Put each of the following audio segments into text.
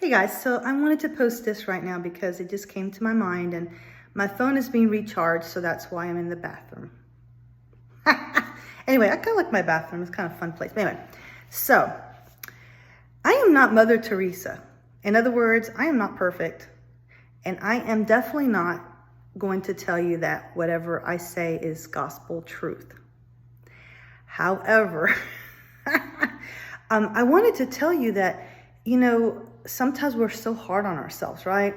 Hey guys, so I wanted to post this right now because it just came to my mind and my phone is being recharged, so that's why I'm in the bathroom. Anyway, I kind of like my bathroom. It's kind of a fun place. Anyway, so I am not Mother Teresa. In other words, I am not perfect. And I am definitely not going to tell you that whatever I say is gospel truth. However, I wanted to tell you that, sometimes we're so hard on ourselves, right?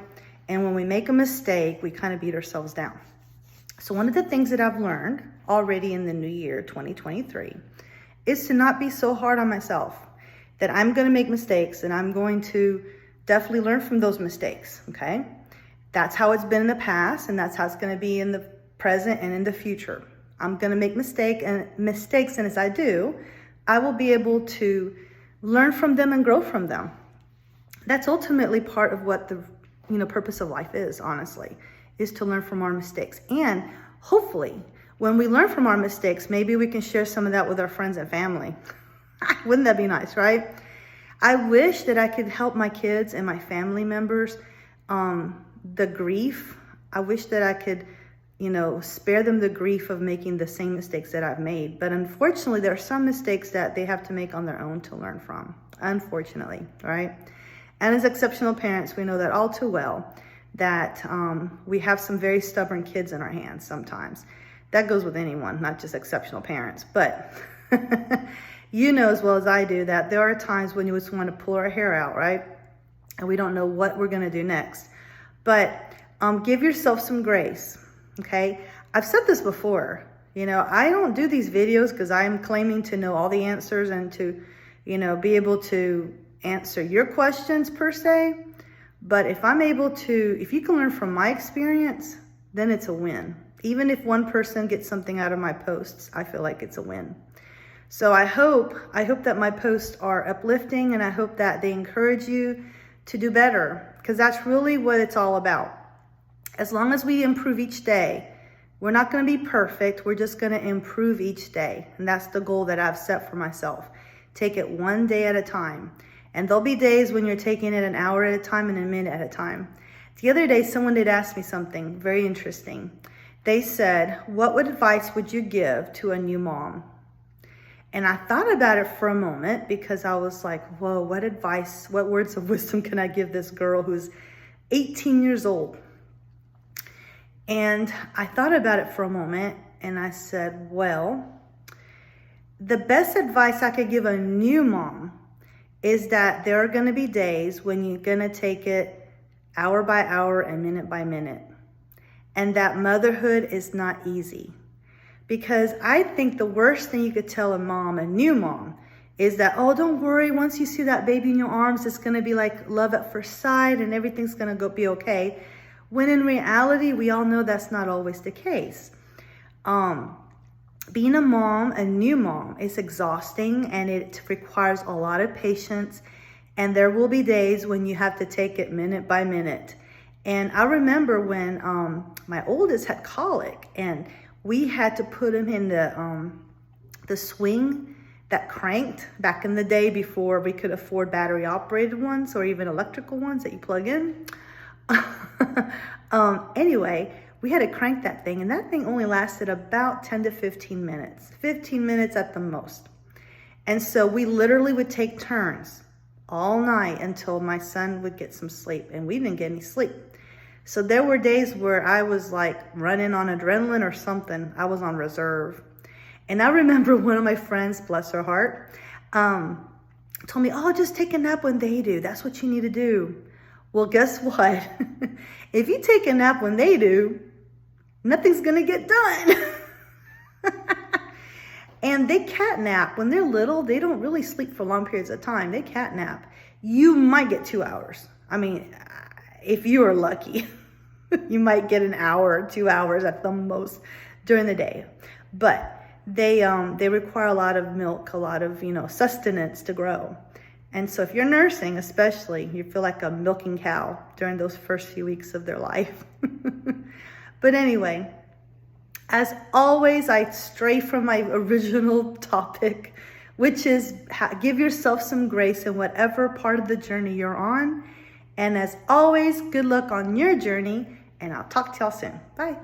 And when we make a mistake, we kind of beat ourselves down. So one of the things that I've learned already in the new year, 2023, is to not be so hard on myself, that I'm going to make mistakes and I'm going to definitely learn from those mistakes, okay? That's how it's been in the past, and that's how it's going to be in the present and in the future. I'm going to make mistakes, and as I do, I will be able to learn from them and grow from them. That's ultimately part of what the purpose of life is, honestly, is to learn from our mistakes. And hopefully, when we learn from our mistakes, maybe we can share some of that with our friends and family. Wouldn't that be nice, right? I wish that I could help my kids and my family members, the grief. I wish that I could, spare them the grief of making the same mistakes that I've made. But unfortunately, there are some mistakes that they have to make on their own to learn from, unfortunately, right? And as exceptional parents, we know that all too well, that we have some very stubborn kids in our hands sometimes. That goes with anyone, not just exceptional parents. But you know as well as I do that there are times when you just want to pull our hair out, right? And we don't know what we're going to do next. But give yourself some grace, okay? I've said this before. I don't do these videos because I'm claiming to know all the answers and to, be able to answer your questions per se. But if you can learn from my experience, then it's a win. Even if one person gets something out of my posts, I feel like it's a win. So I hope that my posts are uplifting, and I hope that they encourage you to do better, because that's really what it's all about. As long as we improve each day, we're not going to be perfect. We're just going to improve each day. And that's the goal that I've set for myself. Take it one day at a time. And there'll be days when you're taking it an hour at a time and a minute at a time. The other day, someone did ask me something very interesting. They said, what advice would you give to a new mom? And I thought about it for a moment, because I was like, whoa, what words of wisdom can I give this girl who's 18 years old? And I thought about it for a moment, and I said, well, the best advice I could give a new mom is that there are going to be days when you're going to take it hour by hour and minute by minute. And that motherhood is not easy. Because I think the worst thing you could tell a new mom, is that, oh, don't worry, once you see that baby in your arms, it's going to be like love at first sight and everything's going to be okay. When in reality, we all know that's not always the case. Being a new mom, is exhausting, and it requires a lot of patience. And there will be days when you have to take it minute by minute. And I remember when my oldest had colic, and we had to put him in the swing that cranked back in the day before we could afford battery operated ones or even electrical ones that you plug in. Anyway, we had to crank that thing, and that thing only lasted about 10 to 15 minutes, 15 minutes at the most. And so we literally would take turns all night until my son would get some sleep, and we didn't get any sleep. So there were days where I was like running on adrenaline or something. I was on reserve. And I remember one of my friends, bless her heart, told me, oh, just take a nap when they do. That's what you need to do. Well, guess what? If you take a nap when they do, nothing's going to get done. And they catnap. When they're little, they don't really sleep for long periods of time. They catnap. You might get 2 hours. I mean, if you are lucky, you might get an hour or 2 hours at the most during the day. But they require a lot of milk, a lot of, sustenance to grow. And so if you're nursing, especially, you feel like a milking cow during those first few weeks of their life. But anyway, as always, I stray from my original topic, which is give yourself some grace in whatever part of the journey you're on, And as always, good luck on your journey, and I'll talk to y'all soon. Bye.